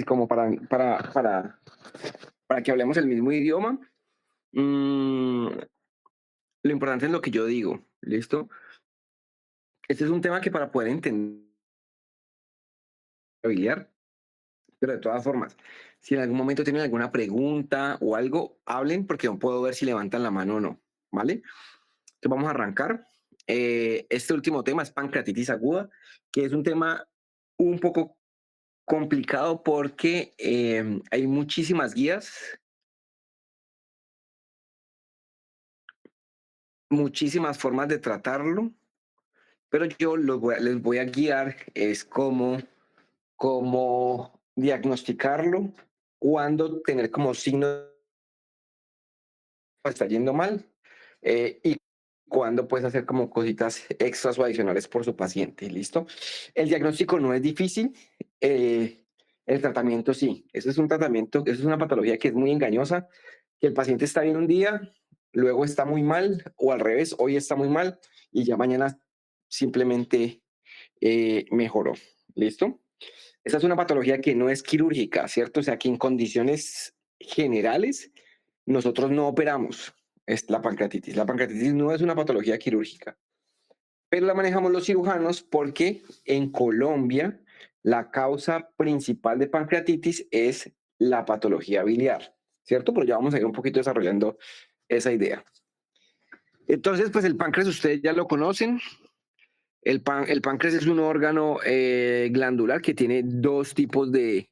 como para que hablemos el mismo idioma. Mm, lo importante es lo que yo digo, ¿listo? Este es un tema que para poder entender familiar, pero de todas formas, si en algún momento tienen alguna pregunta o algo, hablen porque no puedo ver si levantan la mano o no, ¿vale? Entonces vamos a arrancar. Este último tema es pancreatitis aguda, que es un tema un poco complicado porque hay muchísimas guías, muchísimas formas de tratarlo, pero yo les voy a guiar es cómo diagnosticarlo, cuándo tener como signos está yendo mal, y cuándo puedes hacer como cositas extras o adicionales por su paciente, ¿listo? El diagnóstico no es difícil, el tratamiento sí. Eso es un tratamiento, eso es una patología que es muy engañosa, que el paciente está bien un día, luego está muy mal, o al revés, hoy está muy mal y ya mañana simplemente mejoró, ¿listo? Esa es una patología que no es quirúrgica, ¿cierto? O sea, que en condiciones generales nosotros no operamos. Es la pancreatitis. La pancreatitis no es una patología quirúrgica, pero la manejamos los cirujanos porque en Colombia la causa principal de pancreatitis es la patología biliar, ¿cierto? Pero ya vamos a ir un poquito desarrollando esa idea. Entonces, pues el páncreas ustedes ya lo conocen. El páncreas es un órgano glandular que tiene dos tipos de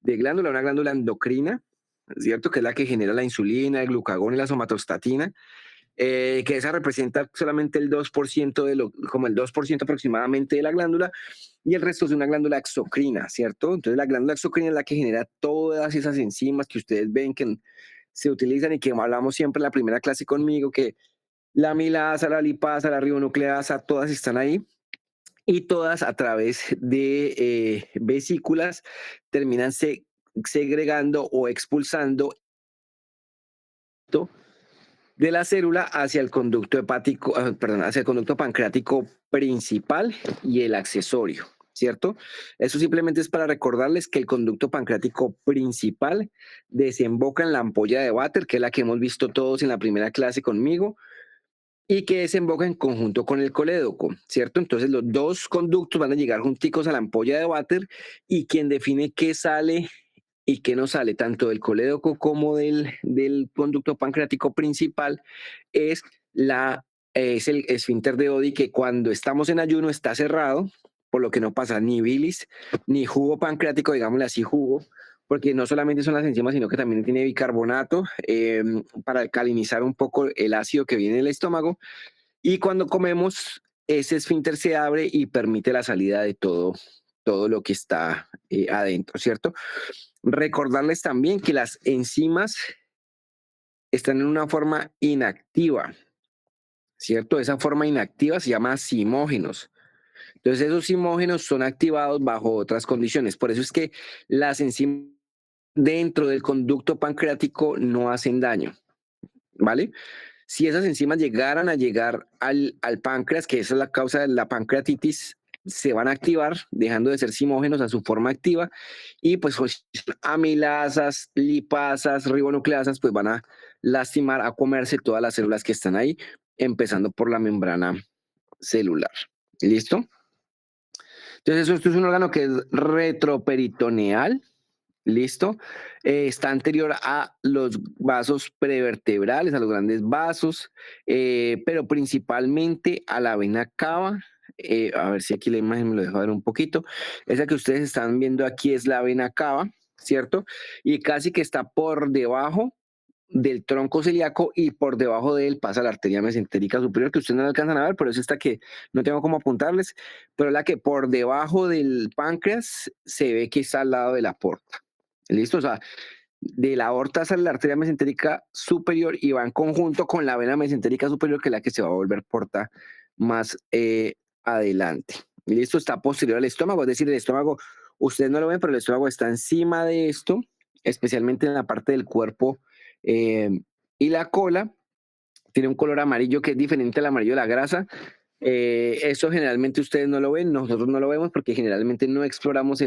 glándula, una glándula endocrina, ¿cierto? Que es la que genera la insulina, el glucagón y la somatostatina, que esa representa solamente el 2% como el 2% aproximadamente de la glándula, y el resto es una glándula exocrina, ¿cierto? Entonces la glándula exocrina es la que genera todas esas enzimas que ustedes ven que se utilizan y que hablamos siempre en la primera clase conmigo, que la amilasa, la lipasa, la ribonucleasa, todas están ahí y todas a través de vesículas terminan segregando o expulsando de la célula hacia el conducto hepático, perdón, hacia el conducto pancreático principal y el accesorio, ¿cierto? Eso simplemente es para recordarles que el conducto pancreático principal desemboca en la ampolla de Vater, que es la que hemos visto todos en la primera clase conmigo, y que desemboca en conjunto con el colédoco, ¿cierto? Entonces los dos conductos van a llegar junticos a la ampolla de Vater y quien define qué sale y qué no sale tanto del colédoco como del conducto pancreático principal es, es el esfínter de Oddi, que cuando estamos en ayuno está cerrado, por lo que no pasa ni bilis ni jugo pancreático, digámosle así, jugo, porque no solamente son las enzimas, sino que también tiene bicarbonato para alcalinizar un poco el ácido que viene del estómago. Y cuando comemos, ese esfínter se abre y permite la salida de todo lo que está adentro, ¿cierto? Recordarles también que las enzimas están en una forma inactiva, ¿cierto? Esa forma inactiva se llama simógenos. Entonces esos simógenos son activados bajo otras condiciones. Por eso es que las enzimas dentro del conducto pancreático no hacen daño, ¿vale? Si esas enzimas llegaran a llegar al páncreas, que esa es la causa de la pancreatitis, se van a activar, dejando de ser simógenos a su forma activa, y pues amilasas, lipasas, ribonucleasas, pues van a lastimar, a comerse todas las células que están ahí, empezando por la membrana celular. ¿Listo? Entonces, esto es un órgano que es retroperitoneal. ¿Listo? Está anterior a los vasos prevertebrales, a los grandes vasos, pero principalmente a la vena cava. A ver si aquí la imagen me lo deja ver un poquito. Esa que ustedes están viendo aquí es la vena cava, ¿cierto? Y casi que está por debajo del tronco celíaco y por debajo de él pasa la arteria mesentérica superior, que ustedes no la alcanzan a ver, pero es esta que no tengo cómo apuntarles, pero la que por debajo del páncreas se ve que está al lado de la porta. ¿Listo? O sea, de la aorta sale la arteria mesentérica superior y va en conjunto con la vena mesentérica superior, que es la que se va a volver porta más adelante. ¿Listo? Está posterior al estómago, es decir, el estómago, ustedes no lo ven, pero el estómago está encima de esto, especialmente en la parte del cuerpo eh, y la cola. Tiene un color amarillo que es diferente al amarillo de la grasa. Eso generalmente ustedes no lo ven, nosotros no lo vemos porque generalmente no exploramos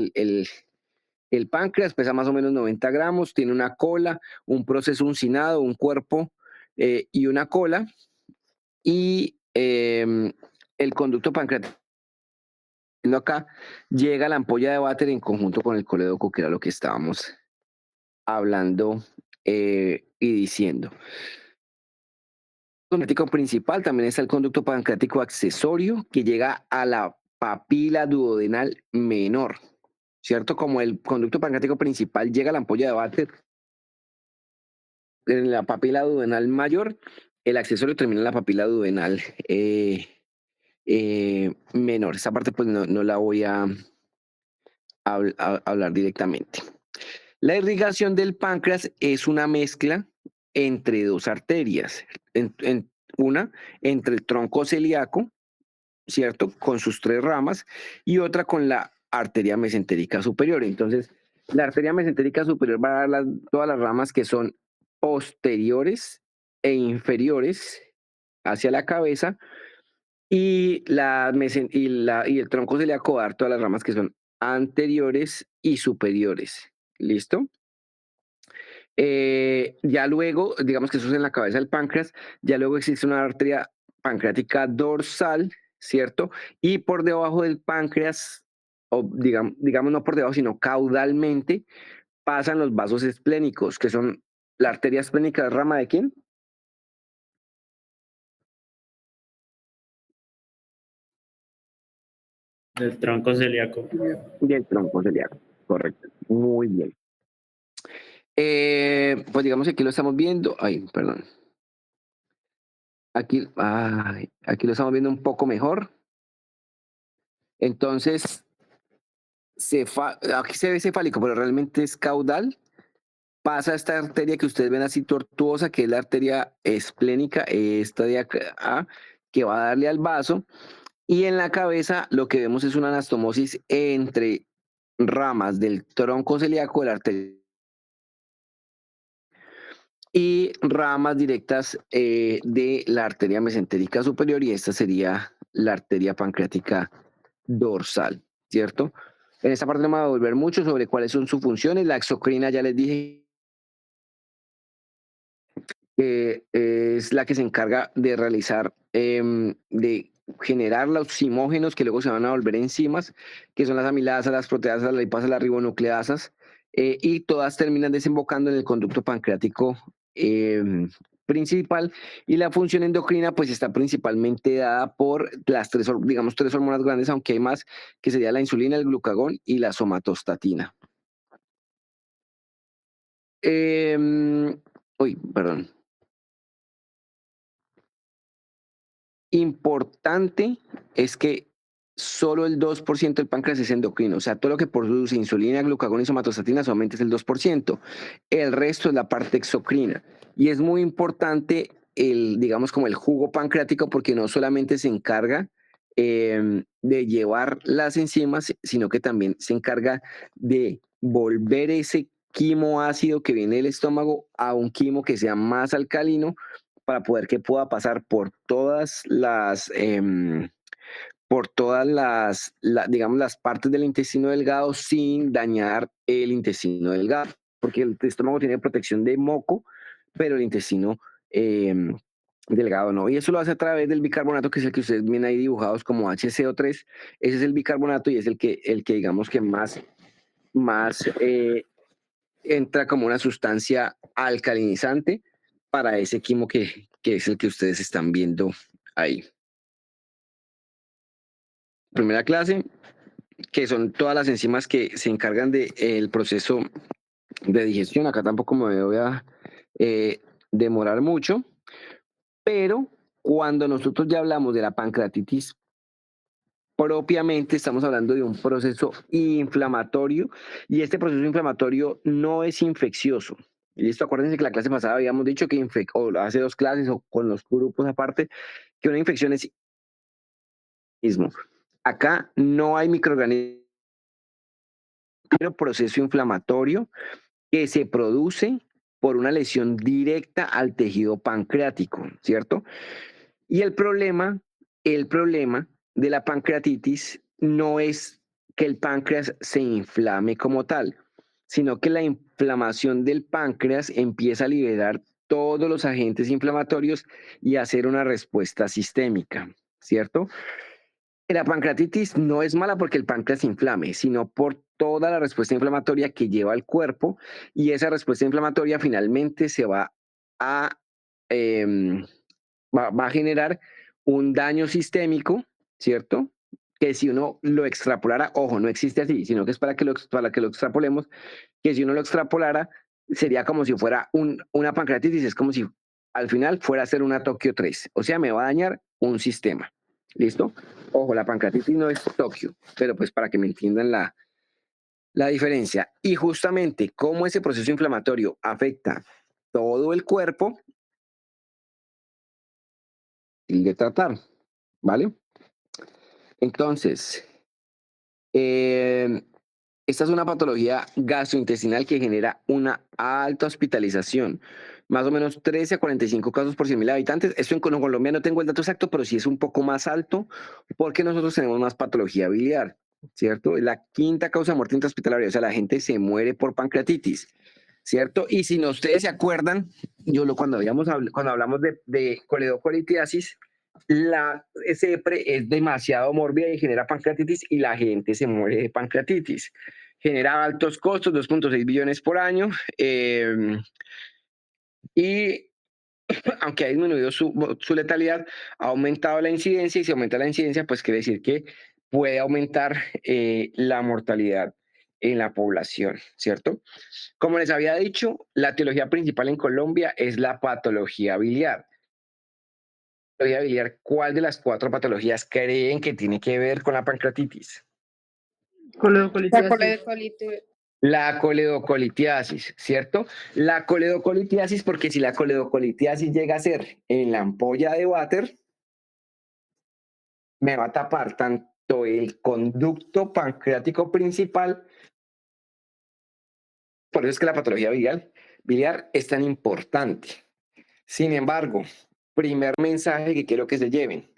El páncreas pesa más o menos 90 gramos, tiene una cola, un proceso uncinado, un cuerpo y una cola. Y el conducto pancreático acá llega a la ampolla de váter en conjunto con el coledoco, que era lo que estábamos hablando y diciendo. El pancreático principal también está el conducto pancreático accesorio que llega a la papila duodenal menor, ¿cierto? Como el conducto pancreático principal llega a la ampolla de váter en la papila duodenal mayor, el accesorio termina en la papila duodenal menor. Esa parte pues no la voy a hablar directamente. La irrigación del páncreas es una mezcla entre dos arterias, una entre el tronco celíaco, ¿cierto? Con sus tres ramas, y otra con la arteria mesentérica superior. Entonces, la arteria mesentérica superior va a dar todas las ramas que son posteriores e inferiores hacia la cabeza, y, y el tronco celíaco va a dar todas las ramas que son anteriores y superiores. ¿Listo? Ya luego, digamos que eso es en la cabeza del páncreas, ya luego existe una arteria pancreática dorsal, ¿cierto? Y por debajo del páncreas, o digamos no por debajo, sino caudalmente, pasan los vasos esplénicos, que son la arteria esplénica, ¿rama de quién? Del tronco celíaco. Del tronco celíaco, correcto. Muy bien. Pues digamos que aquí lo estamos viendo. Ay, perdón. Aquí lo estamos viendo un poco mejor. Entonces, aquí se ve cefálico, pero realmente es caudal. Pasa esta arteria que ustedes ven así tortuosa, que es la arteria esplénica, esta de acá, que va a darle al vaso. Y en la cabeza lo que vemos es una anastomosis entre ramas del tronco celíaco de la arteria y ramas directas de la arteria mesentérica superior, y esta sería la arteria pancreática dorsal, ¿cierto? En esta parte no me voy a volver mucho sobre cuáles son sus funciones. La exocrina ya les dije que es la que se encarga de realizar, de generar los zimógenos que luego se van a volver enzimas, que son las amilasas, las proteasas, las lipasas, las ribonucleasas, y todas terminan desembocando en el conducto pancreático principal. Y la función endocrina pues está principalmente dada por las digamos, tres hormonas grandes, aunque hay más, que sería la insulina, el glucagón y la somatostatina. Uy, perdón. Importante es que solo el 2% del páncreas es endocrino, o sea, todo lo que produce insulina, glucagón y somatostatina solamente es el 2%. El resto es la parte exocrina. Y es muy importante digamos, como el jugo pancreático, porque no solamente se encarga de llevar las enzimas, sino que también se encarga de volver ese quimo ácido que viene del estómago a un quimo que sea más alcalino, para poder que pueda pasar por todas digamos, las partes del intestino delgado sin dañar el intestino delgado, porque el estómago tiene protección de moco, pero el intestino delgado no. Y eso lo hace a través del bicarbonato, que es el que ustedes ven ahí dibujados como HCO3. Ese es el bicarbonato y es el que digamos que más entra como una sustancia alcalinizante para ese quimo que es el que ustedes están viendo ahí. Primera clase, que son todas las enzimas que se encargan del proceso de digestión. Acá tampoco me voy a demorar mucho, pero cuando nosotros ya hablamos de la pancreatitis propiamente, estamos hablando de un proceso inflamatorio, y este proceso inflamatorio no es infeccioso. Y esto, acuérdense que la clase pasada habíamos dicho que o hace 2 clases o con los grupos aparte, que una infección es mismo. Acá no hay microorganismos, pero proceso inflamatorio que se produce por una lesión directa al tejido pancreático, ¿cierto? Y el problema de la pancreatitis no es que el páncreas se inflame como tal. sino que la inflamación del páncreas empieza a liberar todos los agentes inflamatorios y a hacer una respuesta sistémica, ¿cierto? La pancreatitis no es mala porque el páncreas se inflame, sino por toda la respuesta inflamatoria que lleva el cuerpo, y esa respuesta inflamatoria finalmente se va a, em, va a generar un daño sistémico, ¿cierto? Que si uno lo extrapolara, ojo, no existe así, sino que es para que lo extrapolemos, que si uno lo extrapolara, sería como si fuera una pancreatitis, es como si al final fuera a ser una Tokio 3, o sea, me va a dañar un sistema. ¿Listo? Ojo, la pancreatitis no es Tokio, pero pues para que me entiendan la diferencia. Y justamente cómo ese proceso inflamatorio afecta todo el cuerpo, y de tratar, ¿vale? Entonces, eh, esta es una patología gastrointestinal que genera una alta hospitalización, más o menos 13 a 45 casos por 100.000 habitantes. Esto en Colombia no tengo el dato exacto, pero sí es un poco más alto porque nosotros tenemos más patología biliar, ¿cierto? Es la quinta causa de muerte intrahospitalaria, o sea, la gente se muere por pancreatitis, ¿cierto? Y si no ustedes se acuerdan, cuando hablamos de coledocolitiasis, la CEPRE es demasiado mórbida y genera pancreatitis y la gente se muere de pancreatitis. Genera altos costos, 2.6 billones por año, y aunque ha disminuido su letalidad, ha aumentado la incidencia, y si aumenta la incidencia, pues quiere decir que puede aumentar la mortalidad en la población, ¿cierto? Como les había dicho, la etiología principal en Colombia es la patología biliar. Patología biliar, ¿cuál de las cuatro patologías creen que tiene que ver con la pancreatitis? La Coledocolitiasis. coledocolite. La coledocolitiasis, ¿cierto? La coledocolitiasis, porque si la coledocolitiasis llega a ser en la ampolla de váter, me va a tapar tanto el conducto pancreático principal. Por eso es que la patología biliar es tan importante. Sin embargo, primer mensaje que quiero que se lleven.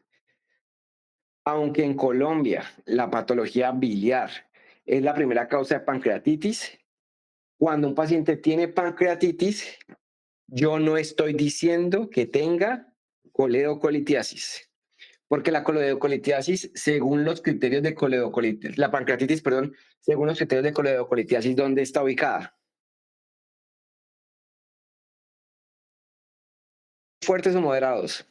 Aunque en Colombia la patología biliar es la primera causa de pancreatitis, cuando un paciente tiene pancreatitis, yo no estoy diciendo que tenga coledocolitiasis, porque la coledocolitiasis, según los criterios de coledocolitiasis, la pancreatitis, perdón, según los criterios de coledocolitiasis, ¿dónde está ubicada? ¿Fuertes o moderados?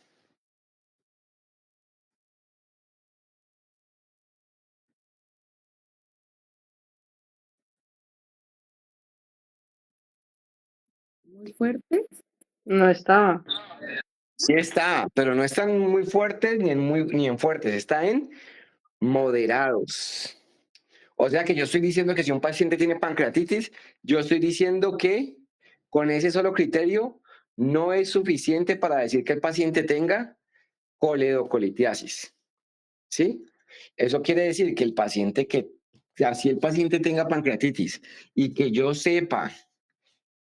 Muy fuerte. No estaba. Sí está, pero no están muy fuertes ni en fuertes, está en moderados. O sea que yo estoy diciendo que si un paciente tiene pancreatitis, yo estoy diciendo que con ese solo criterio no es suficiente para decir que el paciente tenga coledocolitiasis. ¿Sí? Eso quiere decir que si el paciente tenga pancreatitis y que yo sepa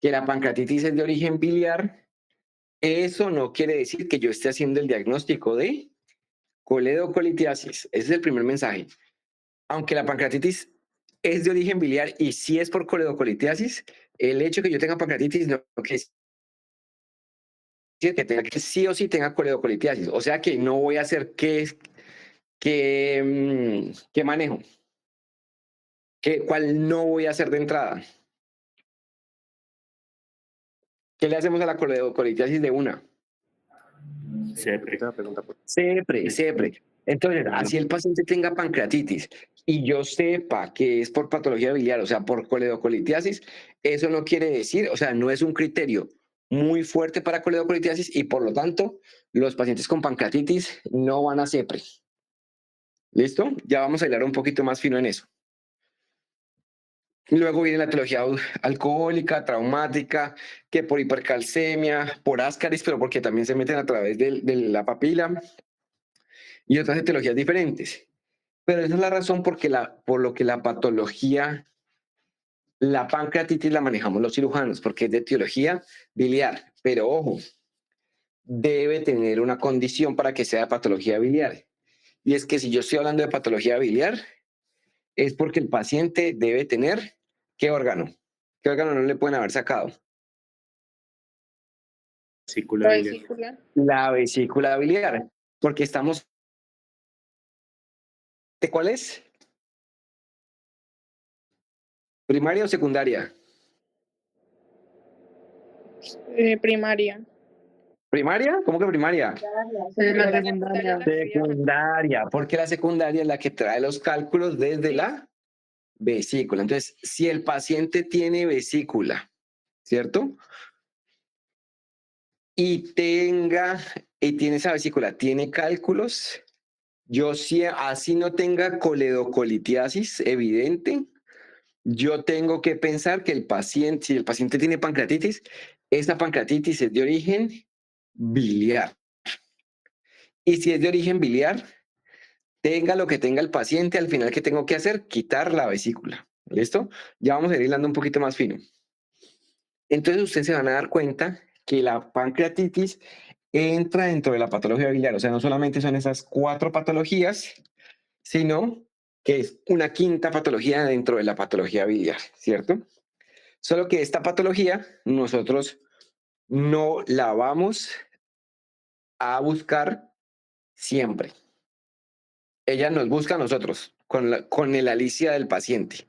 que la pancreatitis es de origen biliar, eso no quiere decir que yo esté haciendo el diagnóstico de coledocolitiasis. Ese es el primer mensaje. Aunque la pancreatitis es de origen biliar y sí es por coledocolitiasis, el hecho de que yo tenga pancreatitis no quiere decir que tenga que sí o sí tenga coledocolitiasis. O sea que no voy a hacer qué manejo, cuál no voy a hacer de entrada. ¿Qué le hacemos a la coledocolitiasis de una? Siempre. Siempre. Entonces, Claro. así el paciente tenga pancreatitis y yo sepa que es por patología biliar, o sea, por coledocolitiasis, eso no quiere decir, o sea, no es un criterio muy fuerte para coledocolitiasis y por lo tanto, los pacientes con pancreatitis no van a CEPRE. ¿Listo? Ya vamos a hablar un poquito más fino en eso. Luego viene la etiología alcohólica, traumática, que por hipercalcemia, por ascaris, pero porque también se meten a través de la papila, y otras etiologías diferentes. Pero esa es la razón por lo que la patología, la pancreatitis la manejamos los cirujanos, porque es de etiología biliar. Pero ojo, debe tener una condición para que sea patología biliar. Y es que si yo estoy hablando de patología biliar, es porque el paciente debe tener, ¿qué órgano? ¿Qué órgano no le pueden haber sacado? Vesícula La biliar. vesícula. La vesícula biliar, porque estamos... ¿De cuál es? ¿Primaria o secundaria? Primaria. ¿Primaria? ¿Cómo que primaria? La La secundaria secundaria. es la que viaja. Secundaria, porque la secundaria es la que trae los cálculos desde Sí. la vesícula. Entonces, si el paciente tiene vesícula, ¿cierto? Y tiene esa vesícula, tiene cálculos, yo si así no tenga coledocolitiasis evidente, yo tengo que pensar que si el paciente tiene pancreatitis, esa pancreatitis es de origen biliar. Y si es de origen biliar, tenga lo que tenga el paciente, al final, ¿qué tengo que hacer? Quitar la vesícula. ¿Listo? Ya vamos a ir hilando un poquito más fino. Entonces ustedes se van a dar cuenta que la pancreatitis entra dentro de la patología biliar. O sea, no solamente son esas 4 patologías, sino que es una quinta patología dentro de la patología biliar, ¿cierto? Solo que esta patología nosotros no la vamos a buscar siempre. Ella nos busca a nosotros, con el Alicia del paciente.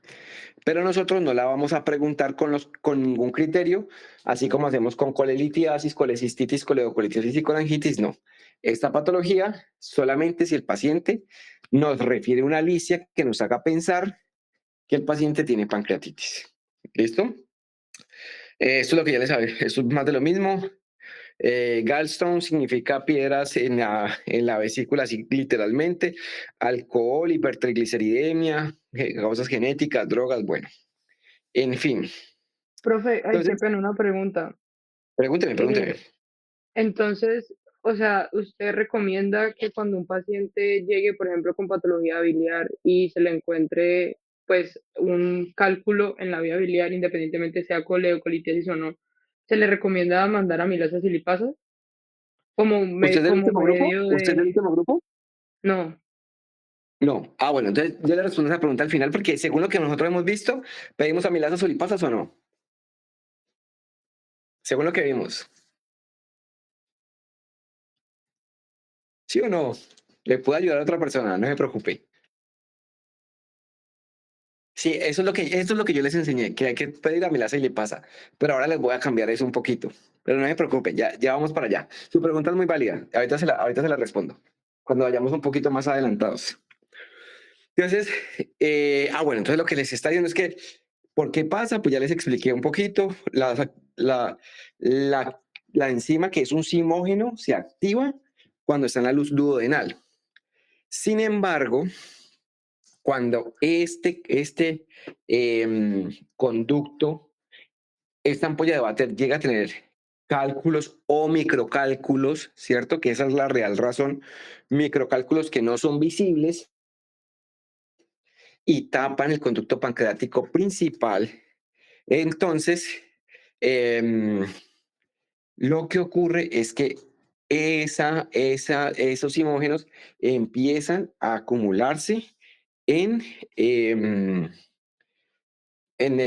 Pero nosotros no la vamos a preguntar con ningún criterio, así como hacemos con colelitiasis, colecistitis, coledocolitiasis y colangitis, no. Esta patología solamente si el paciente nos refiere una alicia que nos haga pensar que el paciente tiene pancreatitis. ¿Listo? Esto es lo que ya les sabe. Esto es más de lo mismo. Gallstone significa piedras en la vesícula, así, literalmente. Alcohol, hipertrigliceridemia, causas genéticas, drogas, bueno. En fin. Profe, ay, qué Entonces, pena, una pregunta. pregúnteme. Eh, entonces, o sea, ¿usted recomienda que cuando un paciente llegue, por ejemplo, con patología biliar y se le encuentre, pues, un cálculo en la vía biliar, independientemente sea coleocolitiasis o no, se le recomienda mandar amilasa y lipasa ¿Usted es del como último grupo? medio ¿Usted es del de... último grupo? No, No. Ah, bueno, entonces yo le respondo esa pregunta al final porque según lo que nosotros hemos visto, ¿pedimos amilazas o lipasas o no? Según lo que vimos. ¿Sí o no? Le puedo ayudar a otra persona, no se preocupe. Sí, eso es lo que yo les enseñé, que hay que pedir amilasa y lipasa. Pero ahora les voy a cambiar eso un poquito. Pero no se preocupe, ya vamos para allá. Su pregunta es muy válida. Ahorita se la respondo. Cuando vayamos un poquito más adelantados. Entonces, bueno, entonces lo que les está diciendo es que, ¿por qué pasa? Pues ya les expliqué un poquito. La, la enzima que es un simógeno se activa cuando está en la luz duodenal. Sin embargo, cuando conducto, esta ampolla de váter llega a tener cálculos o microcálculos, ¿cierto? Que esa es la real razón. Microcálculos que no son visibles y tapan el conducto pancreático principal. Entonces, lo que ocurre es que esos simógenos empiezan a acumularse en, em, en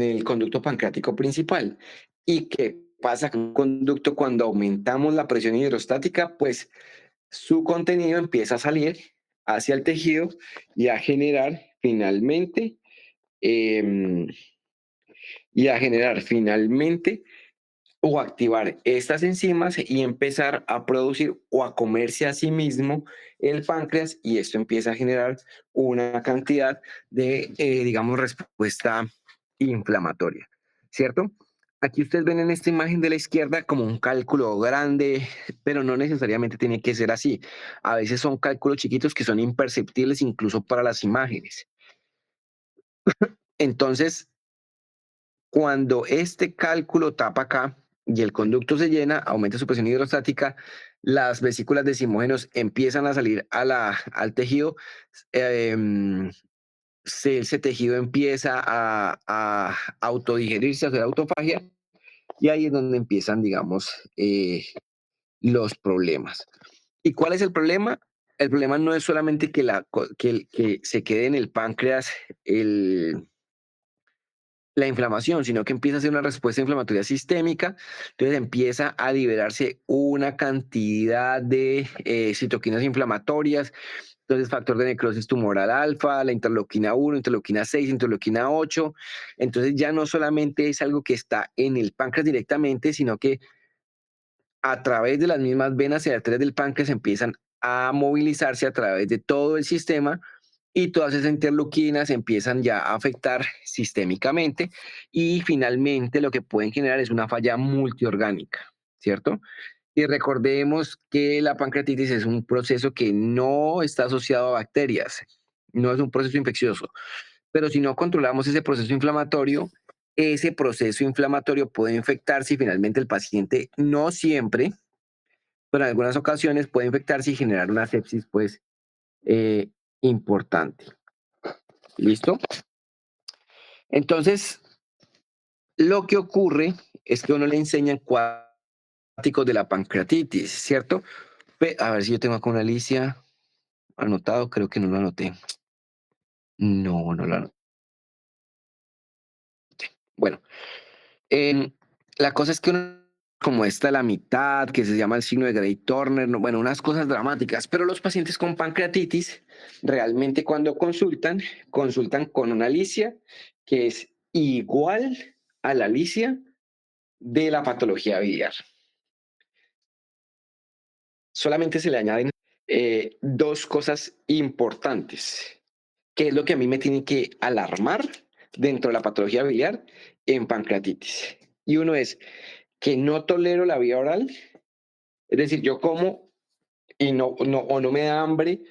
el conducto pancreático principal. ¿Y qué pasa con un conducto cuando aumentamos la presión hidrostática? Pues su contenido empieza a salir hacia el tejido y a generar finalmente em, o activar estas enzimas y empezar a producir o a comerse a sí mismo el páncreas y esto empieza a generar una cantidad de, digamos, respuesta inflamatoria, ¿cierto? Aquí ustedes ven en esta imagen de la izquierda como un cálculo grande, pero no necesariamente tiene que ser así. A veces son cálculos chiquitos que son imperceptibles incluso para las imágenes. Entonces, cuando este cálculo tapa acá y el conducto se llena, aumenta su presión hidrostática, las vesículas de simógenos empiezan a salir al tejido, em, ese tejido empieza a autodigerirse, a hacer autofagia, y ahí es donde empiezan, digamos, los problemas. ¿Y cuál es el problema? El problema no es solamente que se quede en el páncreas la inflamación, sino que empieza a ser una respuesta inflamatoria sistémica. Entonces empieza a liberarse una cantidad de citoquinas inflamatorias. Entonces, factor de necrosis tumoral alfa, la interleuquina 1, interleuquina 6, interleuquina 8. Entonces, ya no solamente es algo que está en el páncreas directamente, sino que a través de las mismas venas y arterias del páncreas empiezan a movilizarse a través de todo el sistema y todas esas interleuquinas empiezan ya a afectar sistémicamente y finalmente lo que pueden generar es una falla multiorgánica, ¿cierto? Y recordemos que la pancreatitis es un proceso que no está asociado a bacterias, no es un proceso infeccioso, pero si no controlamos ese proceso inflamatorio puede infectarse y finalmente el paciente no siempre, pero en algunas ocasiones puede infectarse y generar una sepsis pues eh, importante. ¿Listo? Entonces, lo que ocurre es que uno le enseñan cuadráticos de la pancreatitis, ¿cierto? A ver si yo tengo acá una Alicia anotado, creo que no lo anoté. No, no lo anoté. Bueno, em, la cosa es que uno, como está la mitad, que se llama el signo de Grey-Turner, no, bueno, unas cosas dramáticas, pero los pacientes con pancreatitis realmente cuando consultan con una licia que es igual a la licia de la patología biliar. Solamente se le añaden dos cosas importantes, que es lo que a mí me tiene que alarmar dentro de la patología biliar en pancreatitis. Y uno es que no tolero la vía oral, es decir, yo como y o no me da hambre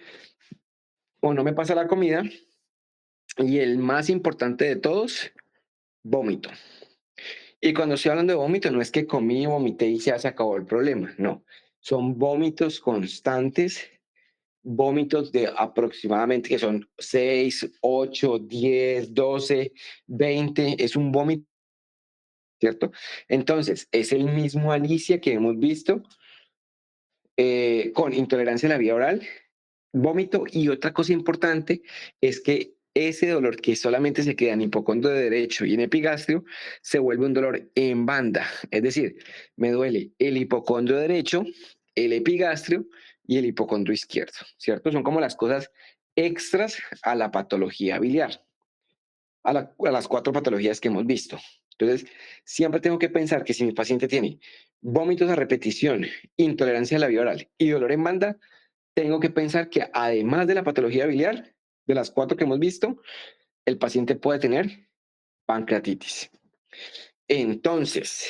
o no me pasa la comida. Y el más importante de todos, vómito. Y cuando estoy hablando de vómito, no es que comí, vomité y ya se acabó el problema, no. Son vómitos constantes, vómitos de aproximadamente que son 6, 8, 10, 12, 20, es un vómito, ¿cierto? Entonces, es el mismo Alicia que hemos visto con intolerancia a la vía oral, vómito. Y otra cosa importante es que ese dolor que solamente se queda en hipocondrio derecho y en epigastrio se vuelve un dolor en banda. Es decir, me duele el hipocondrio derecho, el epigastrio y el hipocondrio izquierdo, ¿cierto? Son como las cosas extras a la patología biliar, a las cuatro patologías que hemos visto. Entonces, siempre tengo que pensar que si mi paciente tiene vómitos a repetición, intolerancia a la vía oral y dolor en banda, tengo que pensar que además de la patología biliar, de las cuatro que hemos visto, el paciente puede tener pancreatitis. Entonces,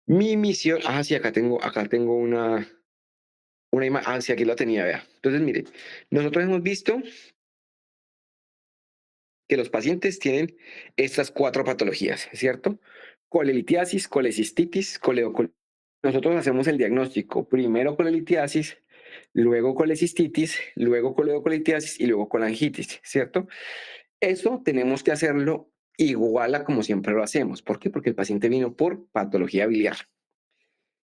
mi misión, sí, acá tengo una imagen, sí, aquí la tenía, vea. Entonces, mire, nosotros hemos visto que los pacientes tienen estas cuatro patologías, ¿cierto? Colelitiasis, colecistitis, coleocolitis. Nosotros hacemos el diagnóstico primero colelitiasis, luego colecistitis, luego coleocolitiasis y luego colangitis, ¿cierto? Eso tenemos que hacerlo igual a como siempre lo hacemos. ¿Por qué? Porque el paciente vino por patología biliar.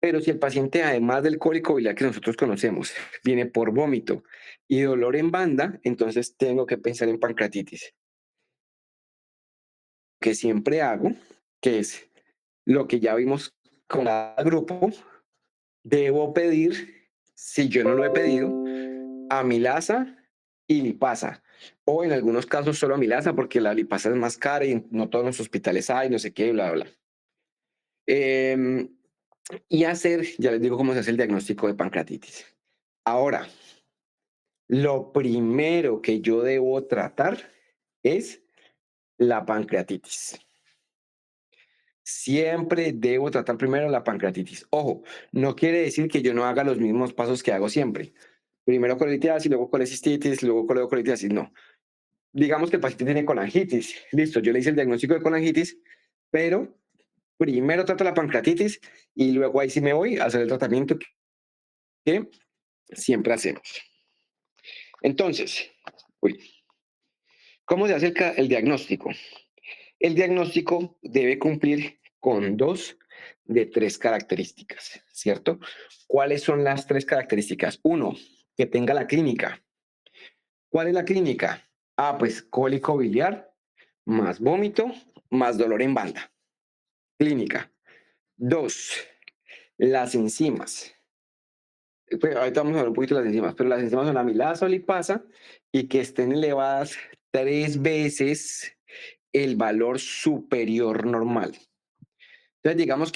Pero si el paciente, además del cólico biliar que nosotros conocemos, viene por vómito y dolor en banda, entonces tengo que pensar en pancreatitis. Que siempre hago, que es lo que ya vimos con cada grupo, debo pedir, si yo no lo he pedido, amilasa y lipasa. O en algunos casos solo amilasa porque la lipasa es más cara y no todos los hospitales hay, no sé qué, bla, bla. Y ya les digo cómo se hace el diagnóstico de pancreatitis. Ahora, lo primero que yo debo tratar es la pancreatitis. Siempre debo tratar primero la pancreatitis. Ojo, no quiere decir que yo no haga los mismos pasos que hago siempre. Primero colitiasis, luego colecistitis, luego coleocolitiasis. No. Digamos que el paciente tiene colangitis. Listo, yo le hice el diagnóstico de colangitis, pero primero trato la pancreatitis y luego ahí sí me voy a hacer el tratamiento que siempre hacemos. Entonces, ¿cómo se hace el diagnóstico? El diagnóstico debe cumplir con 2 de 3 características, ¿cierto? ¿Cuáles son las 3 características? 1, que tenga la clínica. ¿Cuál es la clínica? Pues cólico biliar, más vómito más dolor en banda. Clínica. 2. Las enzimas. Pues ahorita vamos a hablar un poquito de las enzimas, pero las enzimas son amilasa o lipasa y que estén elevadas 3 veces el valor superior normal. Entonces, digamos,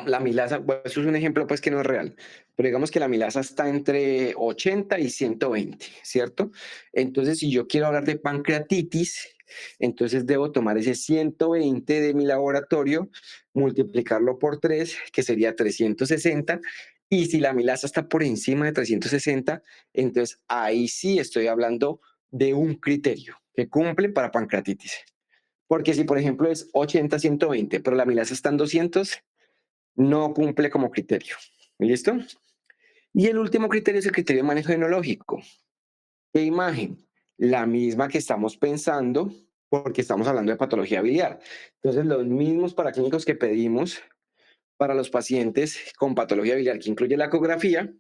la amilasa, bueno, eso es un ejemplo pues que no es real, pero digamos que la amilasa está entre 80 y 120, ¿cierto? Entonces, si yo quiero hablar de pancreatitis, entonces debo tomar ese 120 de mi laboratorio, multiplicarlo por 3, que sería 360, y si la amilasa está por encima de 360, entonces ahí sí estoy hablando de un criterio que cumple para pancreatitis. Porque si, por ejemplo, es 80-120, pero la amilasa está en 200, no cumple como criterio. ¿Listo? Y el último criterio es el criterio de manejo enológico. ¿Qué imagen? La misma que estamos pensando porque estamos hablando de patología biliar. Entonces, los mismos paraclínicos que pedimos para los pacientes con patología biliar, que incluye la ecografía,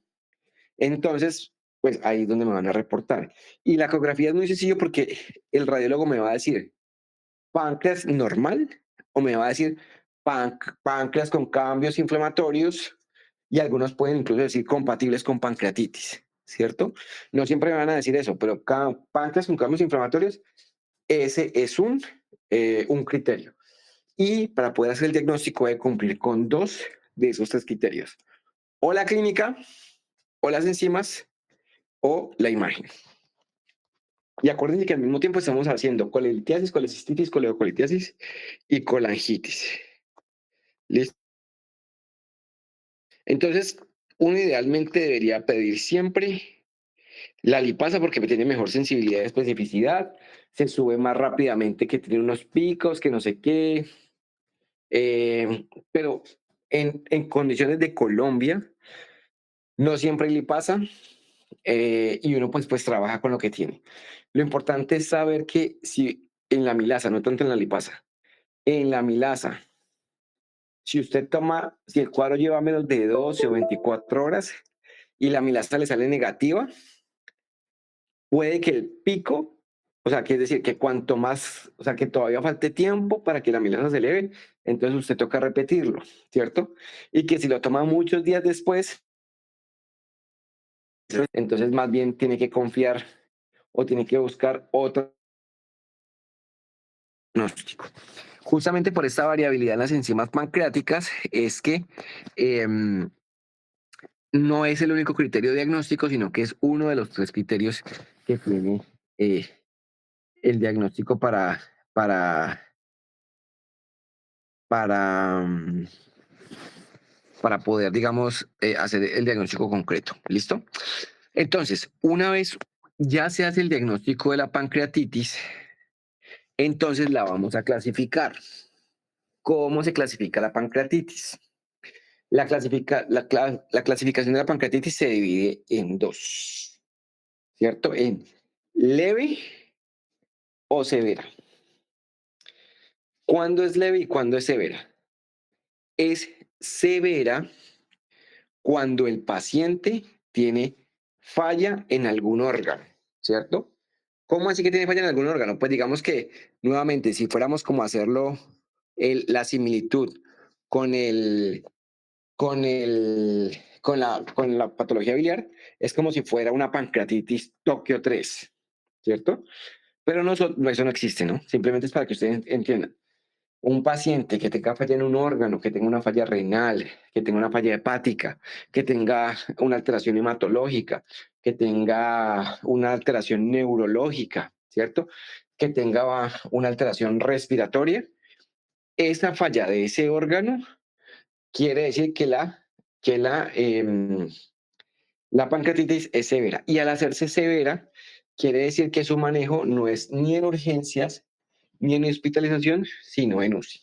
entonces, pues ahí es donde me van a reportar. Y la ecografía es muy sencillo porque el radiólogo me va a decir, páncreas normal o me va a decir páncreas con cambios inflamatorios y algunos pueden incluso decir compatibles con pancreatitis, ¿cierto? No siempre me van a decir eso, pero páncreas con cambios inflamatorios, ese es un criterio. Y para poder hacer el diagnóstico debe cumplir con 2 de esos 3 criterios. O la clínica, o las enzimas, o la imagen. Y acuérdense que al mismo tiempo estamos haciendo colelitiasis, colecistitis, coleocolitiasis y colangitis. ¿Listo? Entonces, uno idealmente debería pedir siempre la lipasa porque tiene mejor sensibilidad y especificidad, se sube más rápidamente, que tiene unos picos, que no sé qué. Pero en condiciones de Colombia, no siempre hay lipasa y uno pues trabaja con lo que tiene. Lo importante es saber que si en la amilasa, no tanto en la lipasa, en la amilasa, si usted toma, si el cuadro lleva menos de 12 o 24 horas y la amilasa le sale negativa, puede que el pico, o sea, que es decir, que cuanto más, o sea, que todavía falte tiempo para que la amilasa se eleve, entonces usted toca repetirlo, ¿cierto? Y que si lo toma muchos días después, entonces más bien tiene que confiar o tiene que buscar otro diagnóstico. Justamente por esta variabilidad en las enzimas pancreáticas es que no es el único criterio diagnóstico, sino que es uno de los 3 criterios que tiene el diagnóstico para, para, mm, para poder, digamos, hacer el diagnóstico concreto. ¿Listo? Entonces, una vez ya se hace el diagnóstico de la pancreatitis, entonces la vamos a clasificar. ¿Cómo se clasifica la pancreatitis? La clasificación de la pancreatitis se divide en 2, ¿cierto? En leve o severa. ¿Cuándo es leve y cuándo es severa? Es severa cuando el paciente tiene falla en algún órgano, ¿cierto? ¿Cómo así que tiene falla en algún órgano? Pues digamos que, nuevamente, si fuéramos como a hacerlo, la similitud con con la patología biliar, es como si fuera una pancreatitis Tokio 3, ¿cierto? Pero no, eso no existe, ¿no? Simplemente es para que ustedes entiendan. Un paciente que tenga falla en un órgano, que tenga una falla renal, que tenga una falla hepática, que tenga una alteración hematológica, que tenga una alteración neurológica, ¿cierto? Que tenga una alteración respiratoria, esa falla de ese órgano quiere decir que la pancreatitis es severa. Y al hacerse severa, quiere decir que su manejo no es ni en urgencias ni en hospitalización, sino en UCI.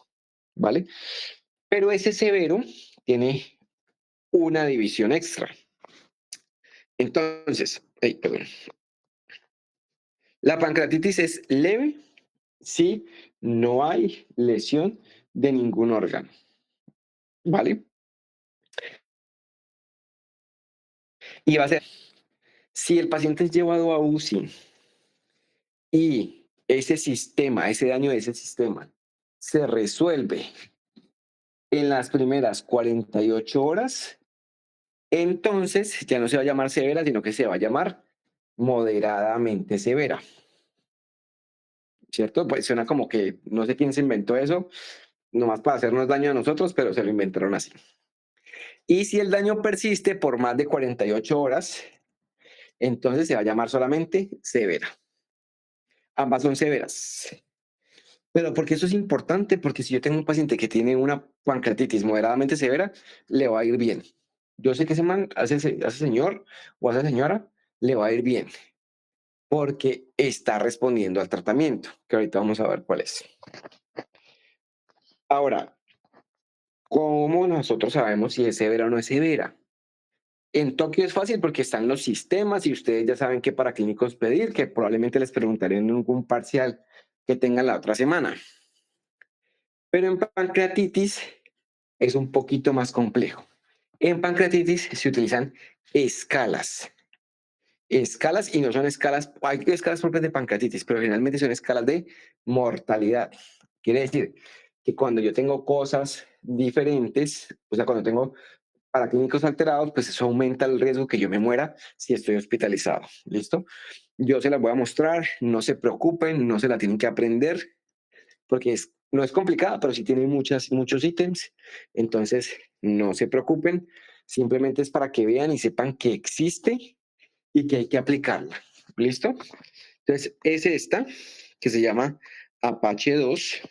¿Vale? Pero ese severo tiene una división extra. Entonces, perdón. La pancreatitis es leve si no hay lesión de ningún órgano. ¿Vale? Y va a ser, si el paciente es llevado a UCI y ese daño de ese sistema se resuelve en las primeras 48 horas, entonces ya no se va a llamar severa, sino que se va a llamar moderadamente severa. ¿Cierto? Pues suena como que no sé quién se inventó eso, nomás para hacernos daño a nosotros, pero se lo inventaron así. Y si el daño persiste por más de 48 horas, entonces se va a llamar solamente severa. Ambas son severas. Pero porque eso es importante, porque si yo tengo un paciente que tiene una pancreatitis moderadamente severa, le va a ir bien. Yo sé que a ese señor o a esa señora le va a ir bien, porque está respondiendo al tratamiento, que ahorita vamos a ver cuál es. Ahora, ¿cómo nosotros sabemos si es severa o no es severa? En Tokio es fácil porque están los sistemas y ustedes ya saben qué paraclínicos pedir, que probablemente les preguntaré en algún parcial que tengan la otra semana. Pero en pancreatitis es un poquito más complejo. En pancreatitis se utilizan escalas. Escalas y no son escalas, hay escalas propias de pancreatitis, pero generalmente son escalas de mortalidad. Quiere decir que cuando yo tengo cosas diferentes, o sea, cuando tengo paraclínicos alterados, pues eso aumenta el riesgo que yo me muera si estoy hospitalizado. ¿Listo? Yo se las voy a mostrar, no se preocupen, no se la tienen que aprender, porque no es complicada, pero sí tiene muchos ítems, entonces no se preocupen, simplemente es para que vean y sepan que existe y que hay que aplicarla. ¿Listo? Entonces es esta, que se llama Apache 2.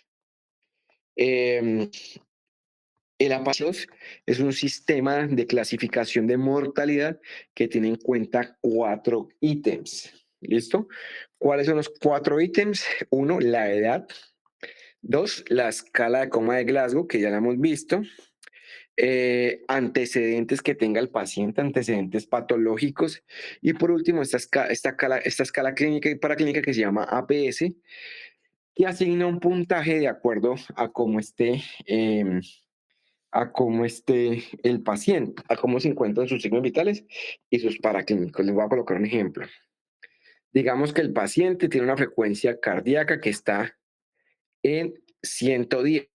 El Apache 2 es un sistema de clasificación de mortalidad que tiene en cuenta 4 ítems. ¿Listo? ¿Cuáles son los 4 ítems? 1, la edad. 2, la escala de coma de Glasgow, que ya la hemos visto. Antecedentes que tenga el paciente, antecedentes patológicos. Y por último, esta escala clínica y paraclínica que se llama APS, que asigna un puntaje de acuerdo a cómo esté el paciente, a cómo se encuentran sus signos vitales y sus paraclínicos. Les voy a colocar un ejemplo. Digamos que el paciente tiene una frecuencia cardíaca que está en 110.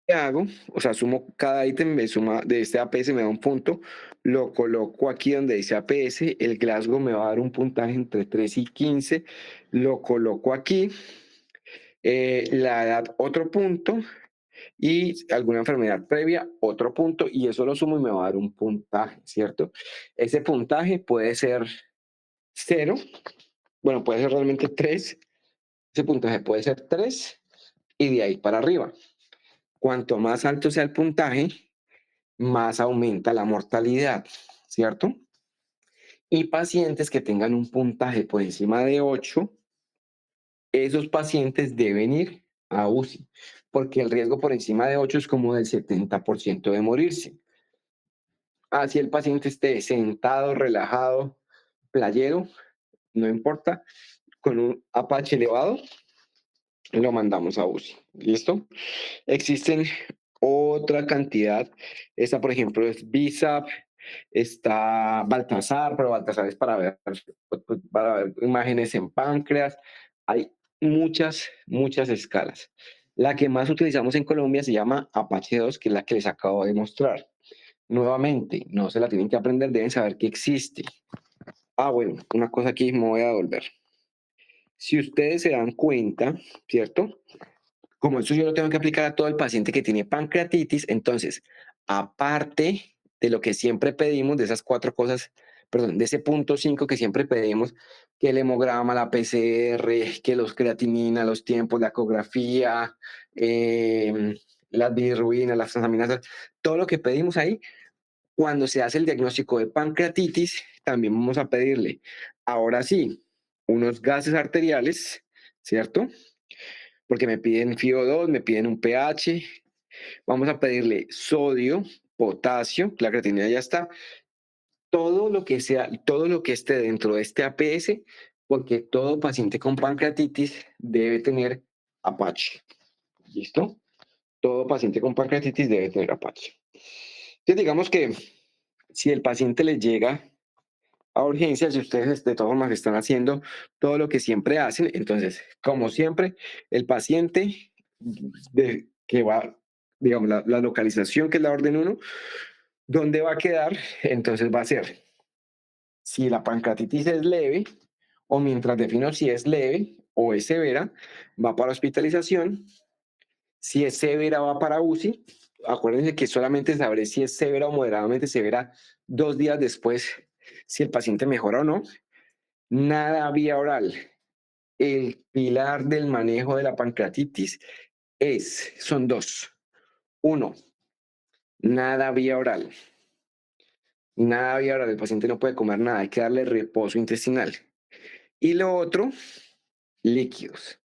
¿Qué hago? O sea, sumo cada ítem, me suma de este APS, me da un punto, lo coloco aquí donde dice APS, el Glasgow me va a dar un puntaje entre 3 y 15, lo coloco aquí, la edad otro punto y alguna enfermedad previa otro punto y eso lo sumo y me va a dar un puntaje, ¿cierto? Ese puntaje puede ser 0, bueno, puede ser realmente 3, ese puntaje puede ser 3 y de ahí para arriba. Cuanto más alto sea el puntaje, más aumenta la mortalidad, ¿cierto? Y pacientes que tengan un puntaje por encima de 8, esos pacientes deben ir a UCI, porque el riesgo por encima de 8 es como del 70% de morirse. Así el paciente esté sentado, relajado, playero, no importa, con un Apache elevado, lo mandamos a UCI. ¿Listo? Existen otra cantidad. Esta, por ejemplo, es BISAP, está Baltasar, pero Baltasar es para ver imágenes en páncreas. Hay muchas escalas. La que más utilizamos en Colombia se llama Apache 2, que es la que les acabo de mostrar. Nuevamente, no se la tienen que aprender, deben saber que existe. Bueno, una cosa aquí me voy a devolver. Si ustedes se dan cuenta, ¿cierto? Como esto yo lo tengo que aplicar a todo el paciente que tiene pancreatitis, entonces, aparte de lo que siempre pedimos, de esas 4 cosas, perdón, de ese punto 5 que siempre pedimos, que el hemograma, la PCR, que los creatinina, los tiempos, la ecografía, las bilirrubinas, las transaminasas, todo lo que pedimos ahí, cuando se hace el diagnóstico de pancreatitis, también vamos a pedirle, ahora sí, unos gases arteriales, ¿cierto? Porque me piden FiO2, me piden un pH, vamos a pedirle sodio, potasio, la creatinina ya está, todo lo que sea, todo lo que esté dentro de este APS, porque todo paciente con pancreatitis debe tener Apache. ¿Listo? Todo paciente con pancreatitis debe tener Apache. Entonces, digamos que si el paciente le llega a urgencias y ustedes de todas formas están haciendo todo lo que siempre hacen, entonces, como siempre, el paciente que va, digamos, la localización que es la orden uno, ¿dónde va a quedar? Entonces va a ser, si la pancreatitis es leve, o mientras defino si es leve o es severa, va para hospitalización. Si es severa, va para UCI. Acuérdense que solamente sabré si es severa o moderadamente severa 2 días después, si el paciente mejora o no. Nada vía oral. El pilar del manejo de la pancreatitis son dos. Uno, nada vía oral. Nada vía oral. El paciente no puede comer nada, hay que darle reposo intestinal. Y lo otro, líquidos.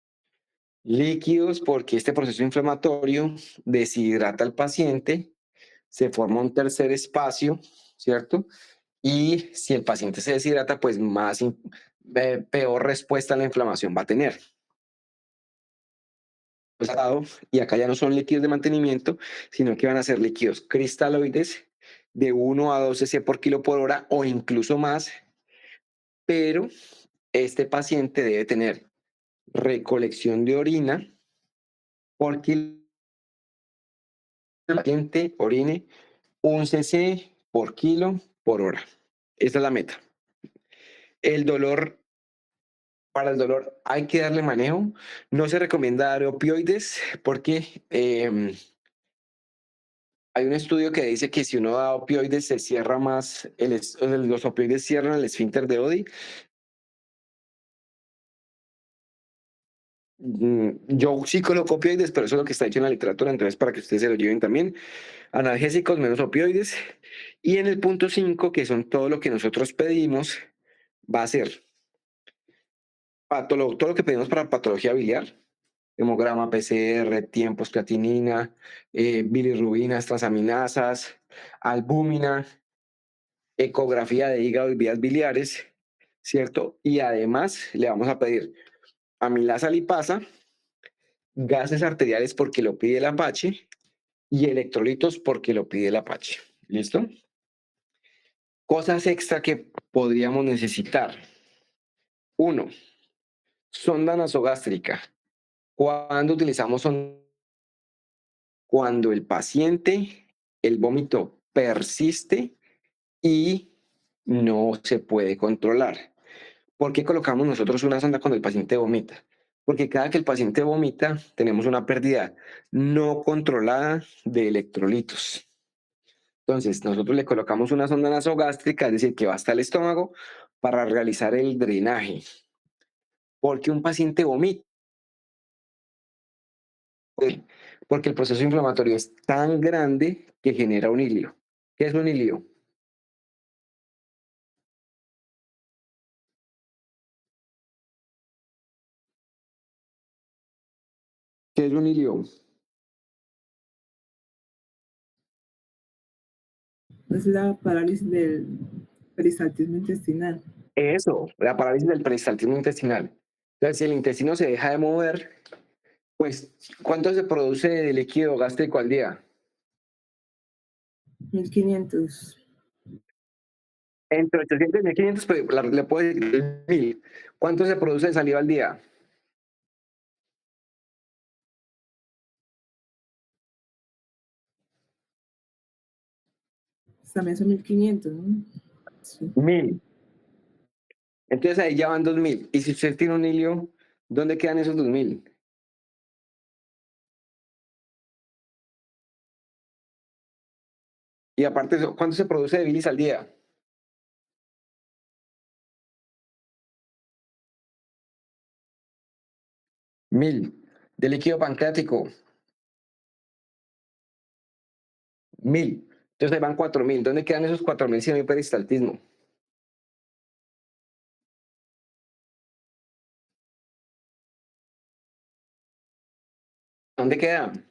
Líquidos porque este proceso inflamatorio deshidrata al paciente, se forma un tercer espacio, ¿cierto? Y si el paciente se deshidrata, pues peor respuesta a la inflamación va a tener. Y acá ya no son líquidos de mantenimiento, sino que van a ser líquidos cristaloides de 1 a 12 cc por kilo por hora o incluso más, pero este paciente debe tener recolección de orina porque el paciente orine 1 cc por kilo por hora. Esa es la meta. Para el dolor hay que darle manejo. No se recomienda dar opioides porque hay un estudio que dice que si uno da opioides se cierra más, los opioides cierran el esfínter de Oddi. Yo sí coloco opioides, pero eso es lo que está dicho en la literatura, entonces para que ustedes se lo lleven también. Analgésicos menos opioides. Y en el punto 5, que son todo lo que nosotros pedimos, va a ser todo lo que pedimos para patología biliar, hemograma, PCR, tiempos, creatinina, bilirrubinas, transaminasas, albúmina, ecografía de hígado y vías biliares, ¿cierto? Y además le vamos a pedir amilasa lipasa, gases arteriales porque lo pide el Apache y electrolitos porque lo pide el Apache. ¿Listo? Cosas extra que podríamos necesitar. 1. Sonda nasogástrica. ¿Cuándo utilizamos sonda? Cuando el paciente, el vómito persiste y no se puede controlar. ¿Por qué colocamos nosotros una sonda cuando el paciente vomita? Porque cada que el paciente vomita, tenemos una pérdida no controlada de electrolitos. Entonces, nosotros le colocamos una sonda nasogástrica, es decir, que va hasta el estómago, para realizar el drenaje. Porque un paciente vomita, porque el proceso inflamatorio es tan grande que genera un hilio. ¿Qué es un hilio? ¿Qué es un hilio? Es la parálisis del peristaltismo intestinal. Eso, la parálisis del peristaltismo intestinal. Entonces, si el intestino se deja de mover, pues, ¿cuánto se produce de líquido gástrico al día? 1500. Entre 800 y 1500, pero le puedo decir 1000. ¿Cuánto se produce de saliva al día? También son 1500, ¿no? Sí. 1000. Entonces ahí ya van 2000. Y si usted tiene un hilio, ¿dónde quedan esos 2000? Y aparte, ¿cuánto se produce de bilis al día? Mil. De líquido pancreático, 1000. Entonces ahí van 4000. ¿Dónde quedan esos 4000 si no hay peristaltismo? ¿Dónde quedan?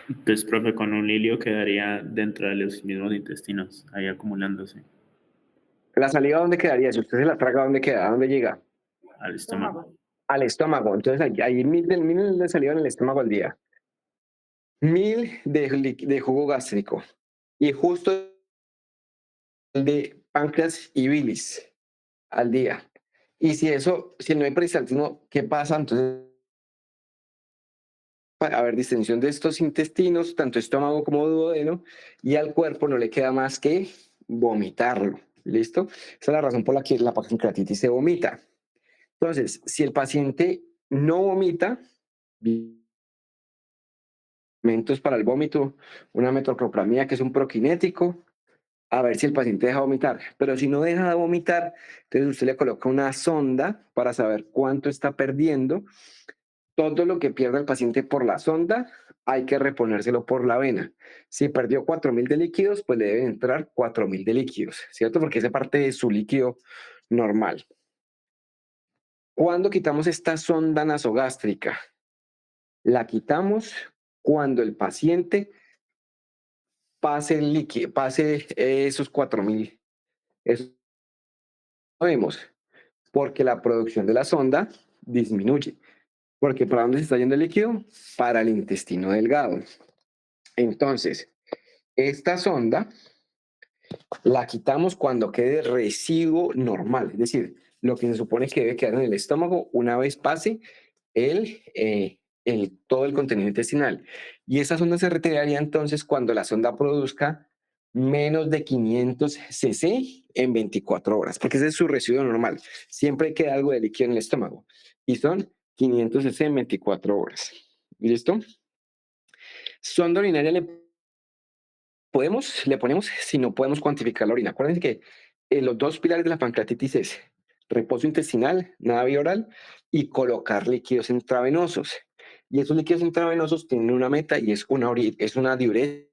Entonces, profe, con un hilio quedaría dentro de los mismos intestinos, ahí acumulándose ¿La saliva dónde quedaría? Si usted se la traga, ¿dónde queda? ¿A dónde llega? al estómago. al estómago. Entonces, hay 1000 de saliva en el estómago al día, 1000 de jugo gástrico y justo de páncreas y bilis al día. Y si no hay peristaltismo, ¿qué pasa? Entonces, va a haber distensión de estos intestinos, tanto estómago como duodeno, y al cuerpo no le queda más que vomitarlo. ¿Listo? Esa es la razón por la que la pancreatitis se vomita. Entonces, si el paciente no vomita, medicamentos para el vómito, una metoclopramida que es un prokinético, a ver si el paciente deja de vomitar. Pero si no deja de vomitar, entonces usted le coloca una sonda para saber cuánto está perdiendo. Todo lo que pierda el paciente por la sonda hay que reponérselo por la vena. Si perdió 4000 de líquidos, pues le deben entrar 4000 de líquidos, ¿cierto? Porque esa parte de su líquido normal. ¿Cuándo quitamos esta sonda nasogástrica? La quitamos cuando el paciente pase el líquido, pase esos 4000. Eso lo vemos, porque la producción de la sonda disminuye. Porque ¿para dónde se está yendo el líquido? Para el intestino delgado. Entonces, esta sonda la quitamos cuando quede residuo normal, es decir, lo que se supone que debe quedar en el estómago una vez pase todo el contenido intestinal. Y esa sonda se retiraría entonces cuando la sonda produzca menos de 500 cc en 24 horas, porque ese es su residuo normal. Siempre queda algo de líquido en el estómago. Y son 500 cc en 24 horas. ¿Listo? Sonda urinaria le ponemos si no podemos cuantificar la orina. Acuérdense que los dos pilares de la pancreatitis es reposo intestinal, nada vía oral, y colocar líquidos intravenosos. Y esos líquidos intravenosos tienen una meta y es una diuresis.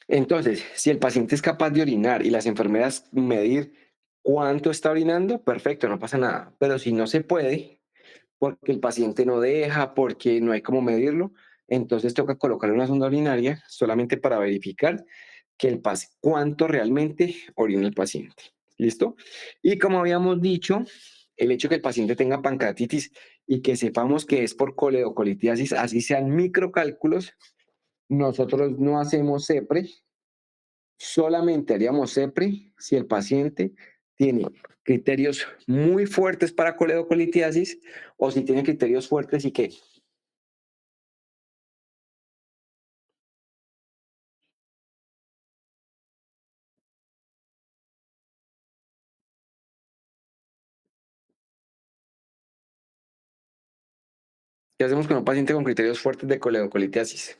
Entonces, si el paciente es capaz de orinar y las enfermeras medir cuánto está orinando, perfecto, no pasa nada. Pero si no se puede, porque el paciente no deja, porque no hay cómo medirlo, entonces toca colocar una sonda urinaria solamente para verificar cuánto realmente orina el paciente. ¿Listo? Y como habíamos dicho, el hecho de que el paciente tenga pancreatitis y que sepamos que es por coledocolitiasis, así sean microcálculos, nosotros no hacemos CEPRE, solamente haríamos CEPRE si el paciente tiene criterios muy fuertes para coledocolitiasis o si tiene criterios fuertes y que ¿qué hacemos con un paciente con criterios fuertes de coledocolitiasis?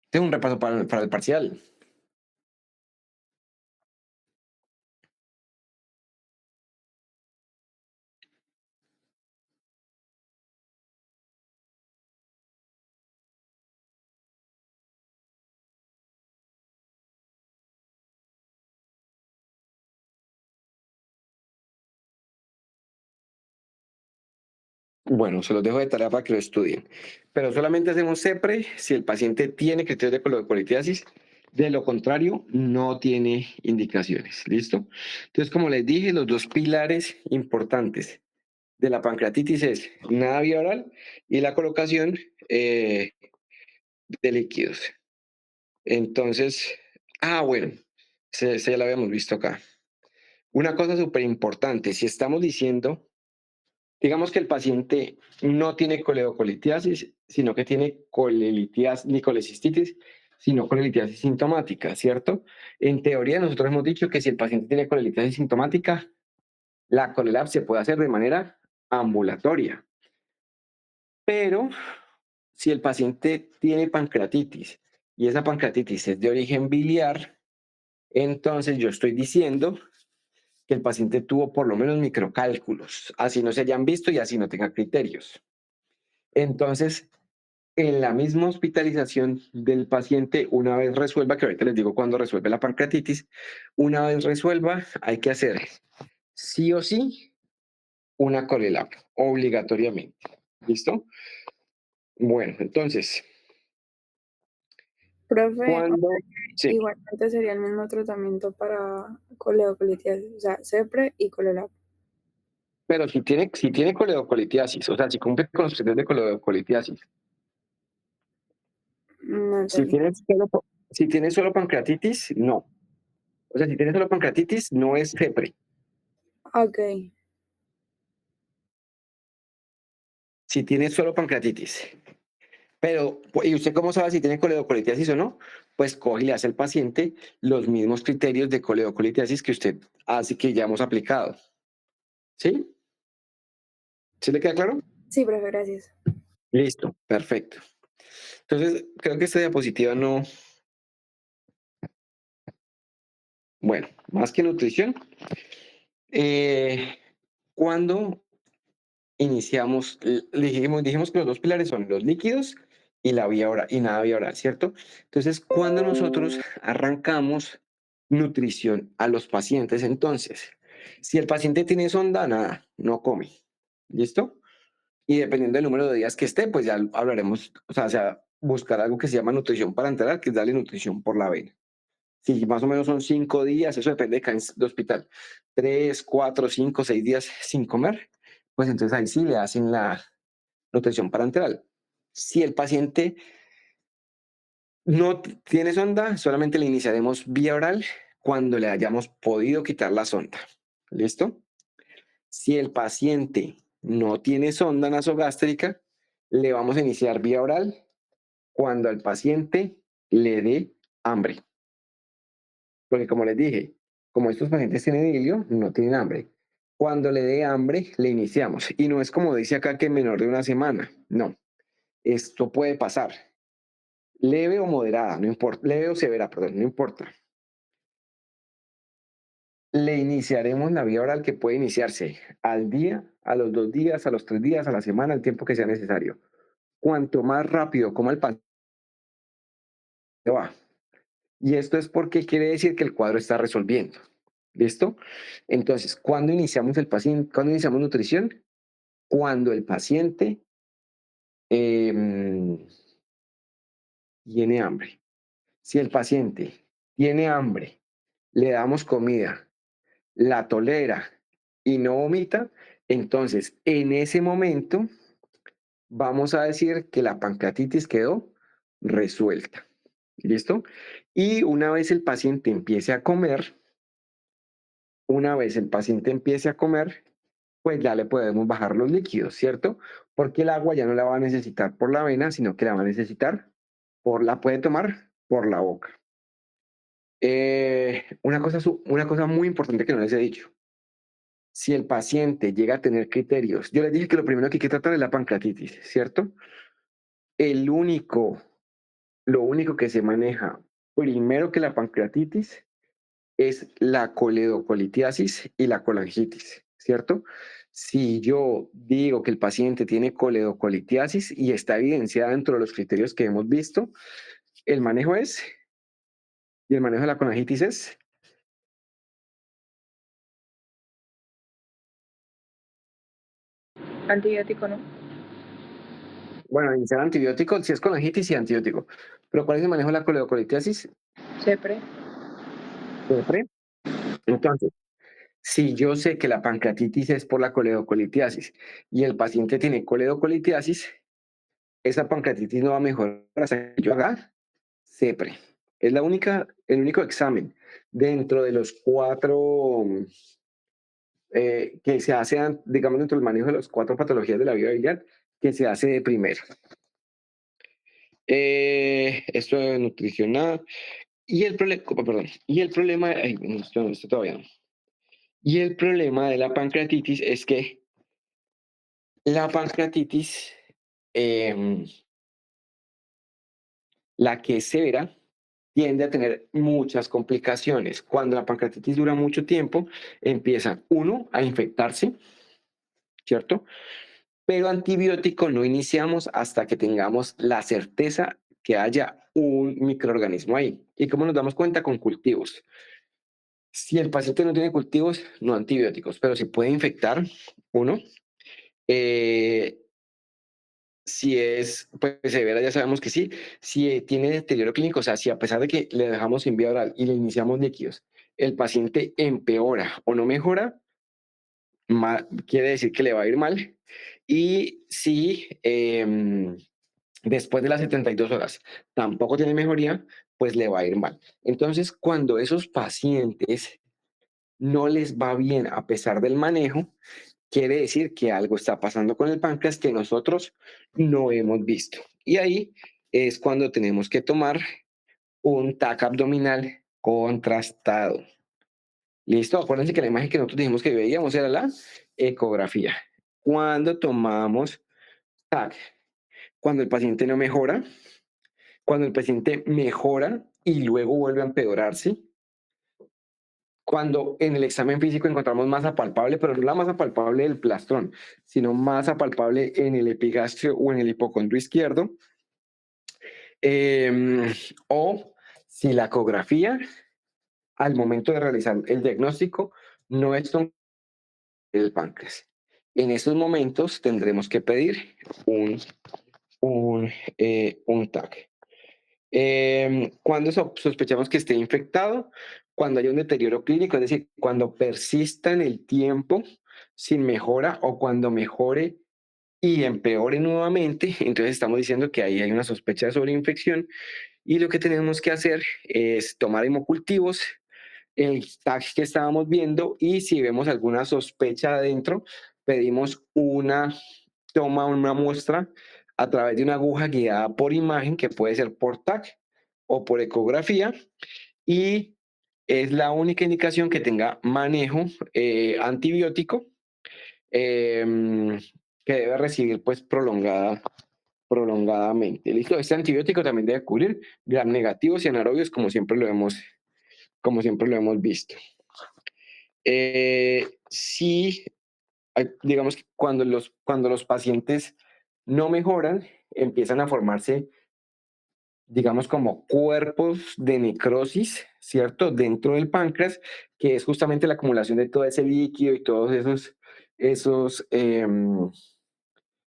Este es un repaso para el parcial. Bueno, se los dejo de tarea para que lo estudien. Pero solamente hacemos CEPRE si el paciente tiene criterios de coledocolitiasis. De lo contrario, no tiene indicaciones. ¿Listo? Entonces, como les dije, los dos pilares importantes de la pancreatitis es nada vía oral y la colocación de líquidos. Entonces, bueno, se ya lo habíamos visto acá. Una cosa súper importante, si estamos diciendo, digamos que el paciente no tiene coledocolitiasis, sino que tiene ni colecistitis, sino colelitiasis sintomática, ¿cierto? En teoría, nosotros hemos dicho que si el paciente tiene colelitiasis sintomática, la colelab se puede hacer de manera ambulatoria. Pero si el paciente tiene pancreatitis y esa pancreatitis es de origen biliar, entonces yo estoy diciendo que el paciente tuvo por lo menos microcálculos, así no se hayan visto y así no tenga criterios. Entonces, en la misma hospitalización del paciente, una vez resuelva, que ahorita les digo cuándo resuelve la pancreatitis, una vez resuelva, hay que hacer sí o sí una Colelab, obligatoriamente. ¿Listo? Bueno, entonces, Profe, ¿cuándo? Sí. igualmente sería el mismo tratamiento para coledocolitiasis, o sea, CEPRE y COLELAP. Pero si tiene coledocolitiasis, o sea, si cumple con los criterios de coledocolitiasis. No Si entendí. si tiene solo pancreatitis, no. O sea, si tiene solo pancreatitis, no es CEPRE. Ok. Si tiene solo pancreatitis. Pero, ¿y usted cómo sabe si tiene coledocolitiasis o no? Pues coge y le hace al paciente los mismos criterios de coledocolitiasis que usted hace, que ya hemos aplicado. ¿Sí? ¿Sí le queda claro? Sí, profe, gracias. Listo, perfecto. Entonces, creo que esta diapositiva no... Bueno, más que nutrición, cuando iniciamos, dijimos que los dos pilares son los líquidos y la vía oral, y nada vía oral, ¿cierto? Entonces, cuando nosotros arrancamos nutrición a los pacientes, entonces, si el paciente tiene sonda, nada, no come. ¿Listo? Y dependiendo del número de días que esté, pues ya hablaremos, o sea, buscar algo que se llama nutrición parenteral, que es darle nutrición por la vena. Si más o menos son 5 días, eso depende de cada hospital, 3, 4, 5, 6 días sin comer, pues entonces ahí sí le hacen la nutrición parenteral. Si el paciente no tiene sonda, solamente le iniciaremos vía oral cuando le hayamos podido quitar la sonda. ¿Listo? Si el paciente no tiene sonda nasogástrica, le vamos a iniciar vía oral cuando al paciente le dé hambre. Porque como les dije, como estos pacientes tienen hilio, no tienen hambre. Cuando le dé hambre, le iniciamos. Y no es como dice acá que en menor de una semana. No, esto puede pasar. Leve o moderada, no importa. Leve o severa, perdón, no importa. Le iniciaremos la vía oral, que puede iniciarse al día, a los 2 días, a los 3 días, a la semana, el tiempo que sea necesario. Cuanto más rápido coma el paciente va. Y esto es porque quiere decir que el cuadro está resolviendo. ¿Listo? Entonces, ¿cuándo iniciamos el paciente? ¿Cuándo iniciamos nutrición? Cuando el paciente tiene hambre. Si el paciente tiene hambre, le damos comida, la tolera y no vomita, entonces en ese momento vamos a decir que la pancreatitis quedó resuelta. ¿Listo? Y una vez el paciente empiece a comer, pues ya le podemos bajar los líquidos, ¿cierto? Porque el agua ya no la va a necesitar por la vena, sino que la va a necesitar la puede tomar por la boca. Una cosa muy importante que no les he dicho. Si el paciente llega a tener criterios, yo les dije que lo primero que hay que tratar es la pancreatitis, ¿cierto? Lo único que se maneja primero que la pancreatitis es la coledocolitiasis y la colangitis, ¿cierto? Si yo digo que el paciente tiene coledocolitiasis y está evidenciada dentro de los criterios que hemos visto, el manejo de la colangitis es Antibiótico, ¿no? bueno, iniciar antibiótico, si es colangitis y antibiótico. Pero ¿cuál es el manejo de la coledocolitiasis? Siempre. Siempre. Entonces, si yo sé que la pancreatitis es por la coledocolitiasis y el paciente tiene coledocolitiasis, esa pancreatitis no va a mejorar hasta que yo haga CEPRE. Es el único examen dentro de los 4 que se hace, digamos, dentro del manejo de las 4 patologías de la vía biliar, que se hace de primero. Esto es nutricional. Y el problema, perdón, y el problema, esto todavía no. Y el problema de la pancreatitis es que la pancreatitis, la que es severa, tiende a tener muchas complicaciones. Cuando la pancreatitis dura mucho tiempo, empieza, uno, a infectarse, ¿cierto? Pero antibiótico no iniciamos hasta que tengamos la certeza que haya un microorganismo ahí. ¿Y cómo nos damos cuenta? Con cultivos. Si el paciente no tiene cultivos, no antibióticos, pero se puede infectar, uno. Si es pues, severa, ya sabemos que sí. Si tiene deterioro clínico, o sea, si a pesar de que le dejamos sin vía oral y le iniciamos líquidos, el paciente empeora o no mejora, quiere decir que le va a ir mal. Y si después de las 72 horas tampoco tiene mejoría, pues le va a ir mal. Entonces, cuando esos pacientes no les va bien a pesar del manejo, quiere decir que algo está pasando con el páncreas que nosotros no hemos visto. Y ahí es cuando tenemos que tomar un TAC abdominal contrastado. Listo, acuérdense que la imagen que nosotros dijimos que veíamos era la ecografía. Cuando tomamos TAC, cuando el paciente no mejora, cuando el paciente mejora y luego vuelve a empeorarse, cuando en el examen físico encontramos masa palpable, pero no la masa palpable del plastrón, sino masa palpable en el epigastrio o en el hipocondrio izquierdo, o si la ecografía al momento de realizar el diagnóstico no es el páncreas. En esos momentos tendremos que pedir un TAC. Cuando sospechamos que esté infectado, cuando haya un deterioro clínico, es decir, cuando persista en el tiempo sin mejora o cuando mejore y empeore nuevamente, entonces estamos diciendo que ahí hay una sospecha de sobreinfección y lo que tenemos que hacer es tomar hemocultivos, el tag que estábamos viendo y si vemos alguna sospecha adentro, pedimos una muestra a través de una aguja guiada por imagen, que puede ser por TAC o por ecografía, y es la única indicación que tenga manejo antibiótico que debe recibir pues prolongadamente. ¿Listo? Este antibiótico también debe cubrir gram negativos y anaerobios como siempre lo hemos visto. Sí, digamos que cuando los pacientes no mejoran, empiezan a formarse, digamos, como cuerpos de necrosis, ¿cierto? Dentro del páncreas, que es justamente la acumulación de todo ese líquido y todos esos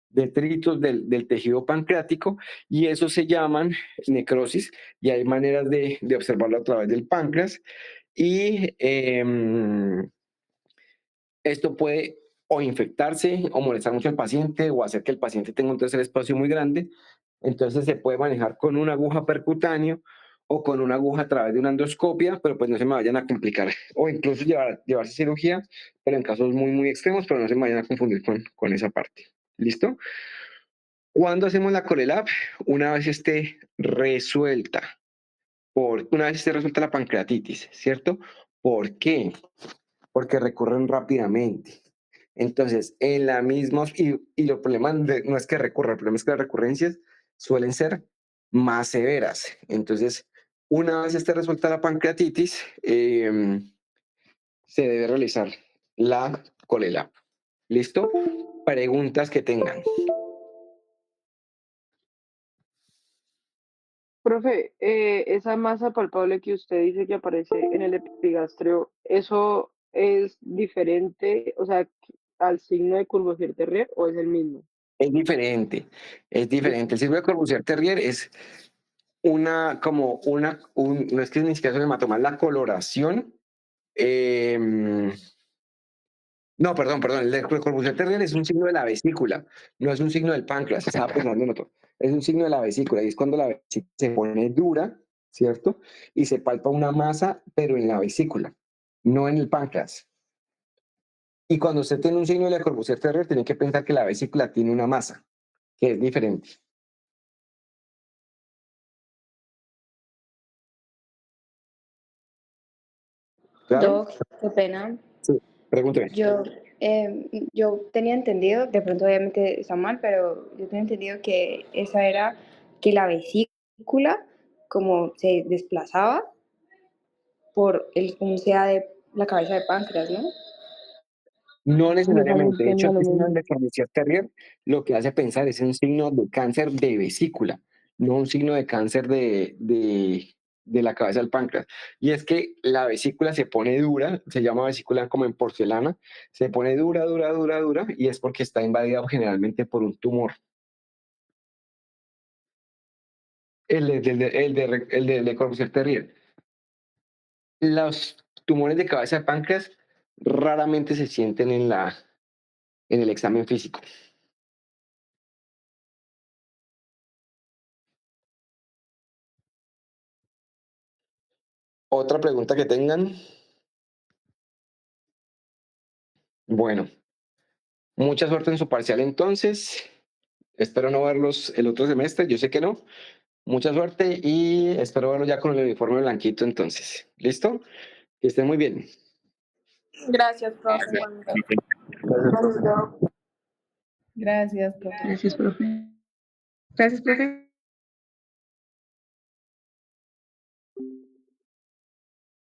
detritos del tejido pancreático, y eso se llaman necrosis, y hay maneras de observarlo a través del páncreas, y esto puede o infectarse o molestar mucho al paciente o hacer que el paciente tenga un tercer espacio muy grande. Entonces se puede manejar con una aguja percutáneo o con una aguja a través de una endoscopia, pero pues no se me vayan a complicar. O incluso llevarse cirugía, pero en casos muy, muy extremos, pero no se me vayan a confundir con esa parte. ¿Listo? ¿Cuándo hacemos la Colelab? Una vez esté resuelta. Una vez esté resuelta la pancreatitis, ¿cierto? ¿Por qué? Porque recurren rápidamente. Entonces, en la misma, y los problemas no es que recurra, el problema es que las recurrencias suelen ser más severas. Entonces, una vez esté resuelta la pancreatitis, se debe realizar la Colelab. ¿Listo? Preguntas que tengan. Profe, esa masa palpable que usted dice que aparece en el epigastrio, ¿eso es diferente, o sea, al signo de Courvoisier-Terrier o es el mismo? Es diferente, es diferente. El síndrome de Courvoisier-Terrier es no es que ni siquiera es un hematoma, es la coloración. No, perdón, el de Courvoisier-Terrier es un signo de la vesícula, no es un signo del páncreas, estaba pensando en otro. Es un signo de la vesícula y es cuando la vesícula se pone dura, ¿cierto? Y se palpa una masa, pero en la vesícula, no en el páncreas. Y cuando usted tiene un signo de la Courvoisier-Terrier, tiene que pensar que la vesícula tiene una masa, que es diferente. ¿Claro? Doc, qué pena. Sí, pregúnteme. Yo tenía entendido, de pronto obviamente está mal, pero yo tenía entendido que esa era que la vesícula como se desplazaba por el como sea de la cabeza de páncreas, ¿no? No Yo también necesariamente. De hecho, tenía lo este signo mismo. de Courvoisier-Terrier lo que hace pensar es un signo de cáncer de vesícula, no un signo de cáncer de la cabeza del páncreas. Y es que la vesícula se pone dura, se llama vesícula como en porcelana, se pone dura, dura, dura, dura, y es porque está invadida generalmente por un tumor. El de Courvoisier-Terrier. Los tumores de cabeza de páncreas raramente se sienten en el examen físico. Otra pregunta que tengan. Bueno, mucha suerte en su parcial entonces. Espero no verlos el otro semestre, yo sé que no. Mucha suerte y espero verlos ya con el uniforme blanquito entonces. ¿Listo? Que estén muy bien. Gracias, profe. igualmente. Gracias, profe. Gracias, profe. Gracias, profe.